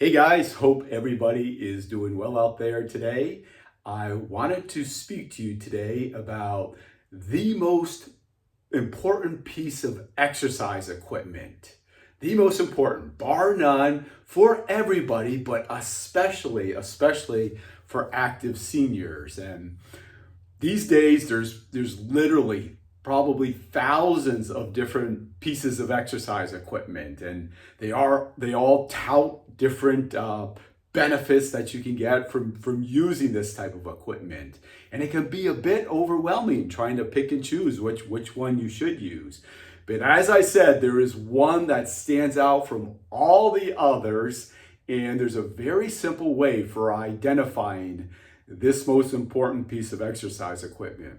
Hey guys, hope everybody is doing well out there today. I wanted to speak to you today about the most important piece of exercise equipment. The most important, bar none, for everybody, but especially for active seniors. And these days, there's literally probably thousands of different pieces of exercise equipment, and they all tout different benefits that you can get from using this type of equipment. And it can be a bit overwhelming trying to pick and choose which one you should use. But as I said, there is one that stands out from all the others, and there's a very simple way for identifying this most important piece of exercise equipment.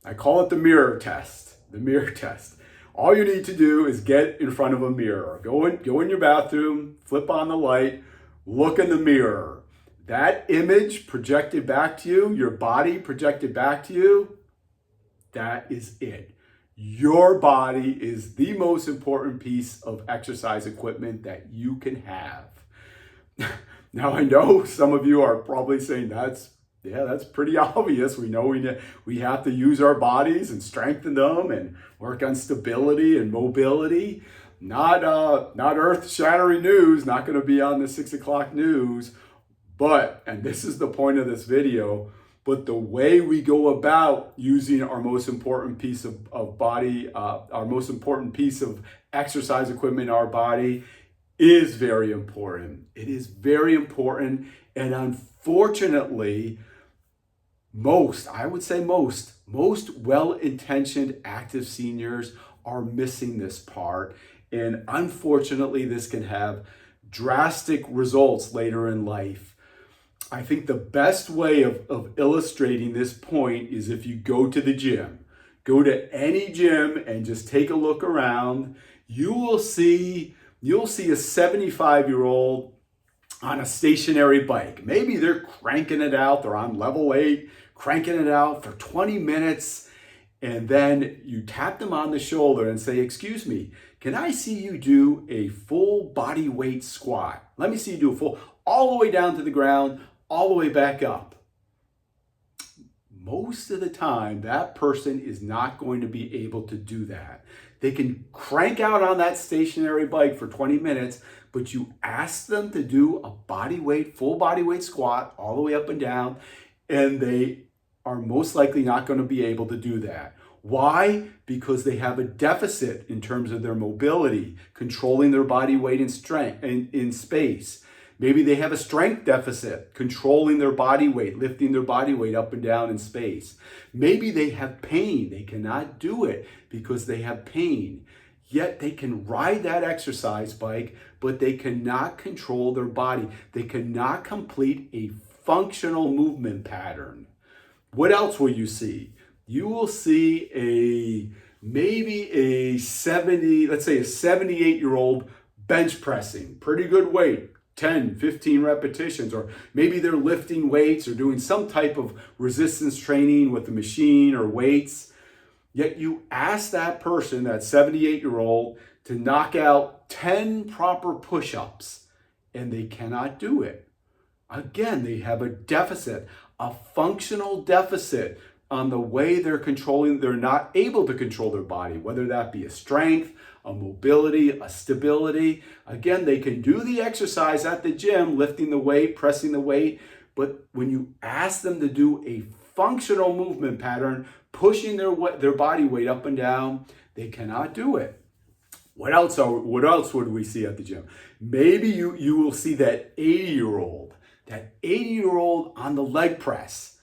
I call it the mirror test. The mirror test. All you need to do is get in front of a mirror. Go in your bathroom, flip on the light, look in the mirror. That image projected back to you, your body projected back to you, that is it. Your body is the most important piece of exercise equipment that you can have. Now, I know some of you are probably saying that's pretty obvious. We know we have to use our bodies and strengthen them and work on stability and mobility. Not earth-shattering news, not going to be on the 6 o'clock news, but, and this is the point of this video, but the way we go about using our most important piece of our most important piece of exercise equipment in our body is very important. It is very important, and unfortunately, most well-intentioned active seniors are missing this part. And unfortunately, this can have drastic results later in life. I think the best way of illustrating this point is if you go to the gym. Go to any gym and just take a look around. You'll see a 75-year-old on a stationary bike. Maybe they're cranking it out. They're on level 8, cranking it out for 20 minutes. And then you tap them on the shoulder and say, "Excuse me, can I see you do a full body weight squat? Let me see you do a full, all the way down to the ground, all the way back up." Most of the time, that person is not going to be able to do that. They can crank out on that stationary bike for 20 minutes, but you ask them to do a full body weight squat all the way up and down, and they are most likely not going to be able to do that. Why? Because they have a deficit in terms of their mobility, controlling their body weight and strength in space. Maybe they have a strength deficit, controlling their body weight, lifting their body weight up and down in space. Maybe they have pain. They cannot do it because they have pain. Yet they can ride that exercise bike, but they cannot control their body. They cannot complete a functional movement pattern. What else will you see? You will see maybe a 78-year-old bench pressing, pretty good weight, 10, 15 repetitions, or maybe they're lifting weights or doing some type of resistance training with the machine or weights. Yet you ask that person, that 78-year-old, to knock out 10 proper push-ups, and they cannot do it. Again, they have a deficit, a functional deficit on the way they're not able to control their body, whether that be a strength, a mobility, a stability. Again, they can do the exercise at the gym, lifting the weight, pressing the weight, but when you ask them to do a functional movement pattern, pushing their body weight up and down, they cannot do it. What else would we see at the gym? Maybe you will see that 80-year-old on the leg press.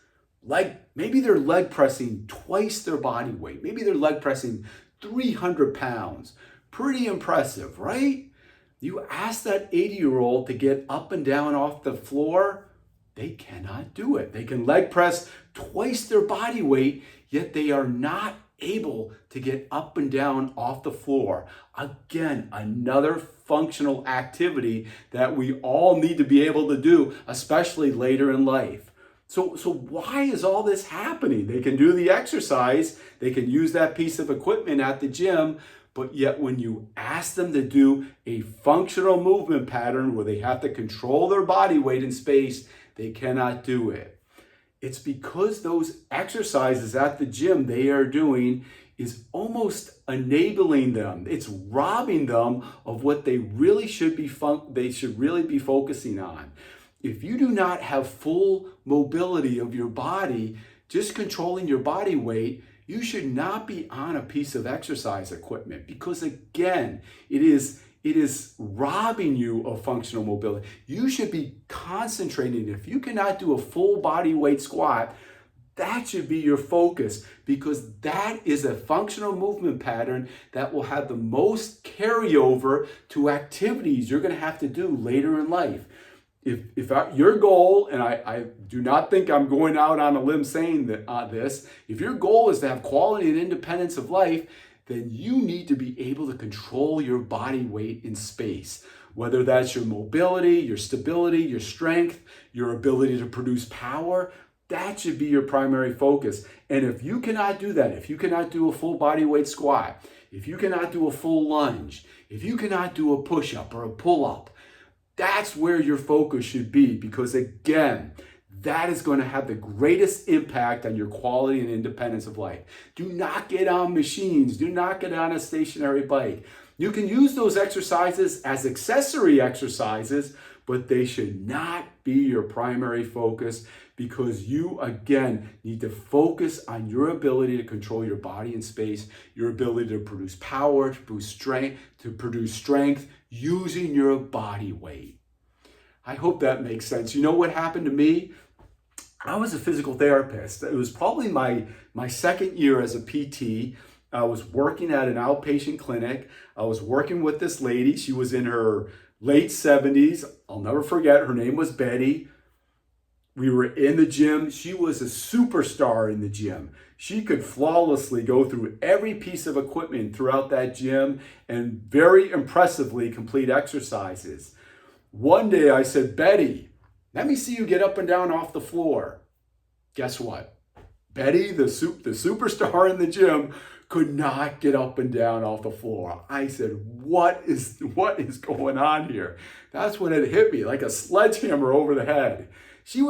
Maybe they're leg pressing twice their body weight. Maybe they're leg pressing 300 pounds. Pretty impressive, right? You ask that 80-year-old to get up and down off the floor, they cannot do it. They can leg press twice their body weight, yet they are not able to get up and down off the floor. Again, another functional activity that we all need to be able to do, especially later in life. So why is all this happening? They can do the exercise, they can use that piece of equipment at the gym, but yet when you ask them to do a functional movement pattern where they have to control their body weight in space, they cannot do it. It's because those exercises at the gym they are doing is almost enabling them. It's robbing them of what they really should be focusing on. If you do not have full mobility of your body, just controlling your body weight, you should not be on a piece of exercise equipment, because again, it is robbing you of functional mobility. You should be concentrating. If you cannot do a full body weight squat, that should be your focus, because that is a functional movement pattern that will have the most carryover to activities you're going to have to do later in life. If your goal, and I do not think I'm going out on a limb saying this, if your goal is to have quality and independence of life, then you need to be able to control your body weight in space. Whether that's your mobility, your stability, your strength, your ability to produce power, that should be your primary focus. And if you cannot do that, if you cannot do a full body weight squat, if you cannot do a full lunge, if you cannot do a push-up or a pull-up, that's where your focus should be, because again, that is going to have the greatest impact on your quality and independence of life. Do not get on machines. Do not get on a stationary bike. You can use those exercises as accessory exercises, but they should not be your primary focus, because you, again, need to focus on your ability to control your body in space, your ability to produce power, to produce strength using your body weight. I hope that makes sense. You know what happened to me? I was a physical therapist. It was probably my second year as a PT. I was working at an outpatient clinic. I was working with this lady. She was in her late 70s. I'll never forget. Her name was Betty. We were in the gym. She was a superstar in the gym. She could flawlessly go through every piece of equipment throughout that gym and very impressively complete exercises. One day I said, Betty, let me see you get up and down off the floor. Guess what? Betty, the superstar in the gym, could not get up and down off the floor. I said, what is going on here? That's when it hit me like a sledgehammer over the head. She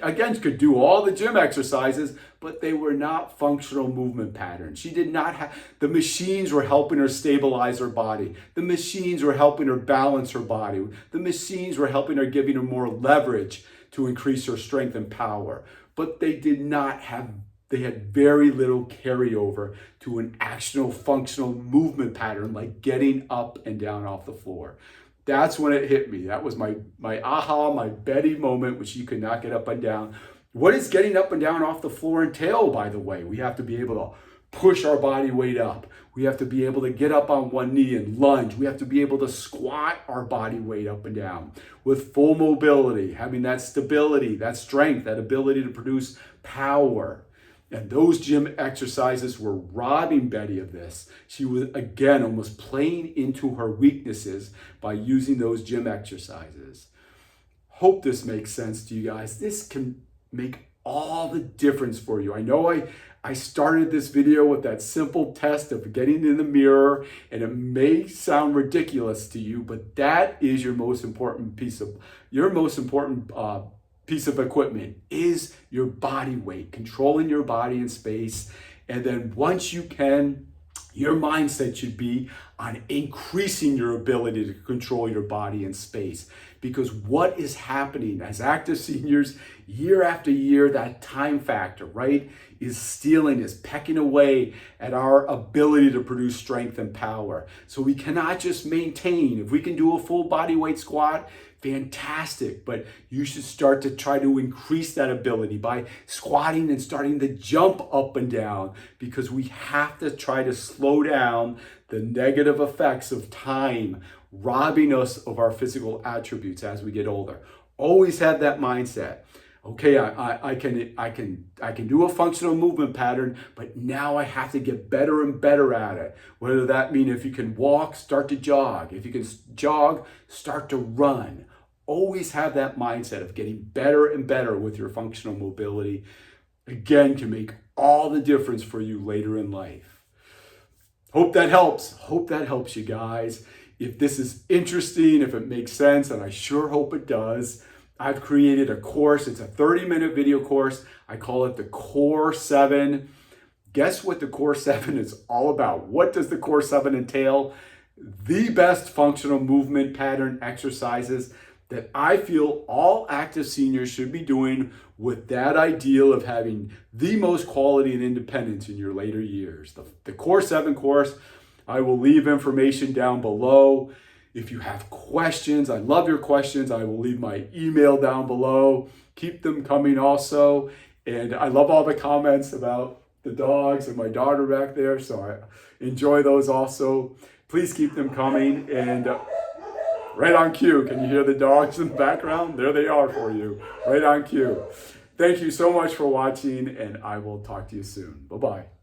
again could do all the gym exercises, but they were not functional movement patterns. She did not have, the machines were helping her stabilize her body. The machines were helping her balance her body. The machines were helping her, giving her more leverage to increase her strength and power. But they had very little carryover to an actual functional movement pattern, like getting up and down off the floor. That's when it hit me. That was my aha, my Betty moment, which she could not get up and down. What does getting up and down off the floor entail, by the way? We have to be able to push our body weight up. We have to be able to get up on one knee and lunge. We have to be able to squat our body weight up and down with full mobility, having that stability, that strength, that ability to produce power. And those gym exercises were robbing Betty of this. She was, again, almost playing into her weaknesses by using those gym exercises. Hope this makes sense to you guys. This can make all the difference for you. I know I started this video with that simple test of getting in the mirror, and it may sound ridiculous to you, but that is your most important piece of equipment is your body weight, controlling your body in space. And then once you can, your mindset should be on increasing your ability to control your body in space. Because what is happening as active seniors, year after year, that time factor, right, is pecking away at our ability to produce strength and power. So we cannot just maintain. If we can do a full body weight squat, fantastic, but you should start to try to increase that ability by squatting and starting to jump up and down, because we have to try to slow down the negative effects of time robbing us of our physical attributes as we get older. Always have that mindset. Okay, I can do a functional movement pattern, but now I have to get better and better at it. Whether that means if you can walk, start to jog. If you can jog, start to run. Always have that mindset of getting better and better with your functional mobility. Again, can make all the difference for you later in life. Hope that helps. Hope that helps you guys. If this is interesting, if it makes sense, and I sure hope it does, I've created a course. It's a 30-minute video course. I call it the Core 7. Guess what the Core 7 is all about? What does the Core 7 entail? The best functional movement pattern exercises that I feel all active seniors should be doing with that ideal of having the most quality and independence in your later years. The Core 7 course, I will leave information down below. If you have questions, I love your questions. I will leave my email down below. Keep them coming also. And I love all the comments about the dogs and my daughter back there, so I enjoy those also. Please keep them coming. And right on cue. Can you hear the dogs in the background? There they are for you. Right on cue. Thank you so much for watching, and I will talk to you soon. Bye-bye.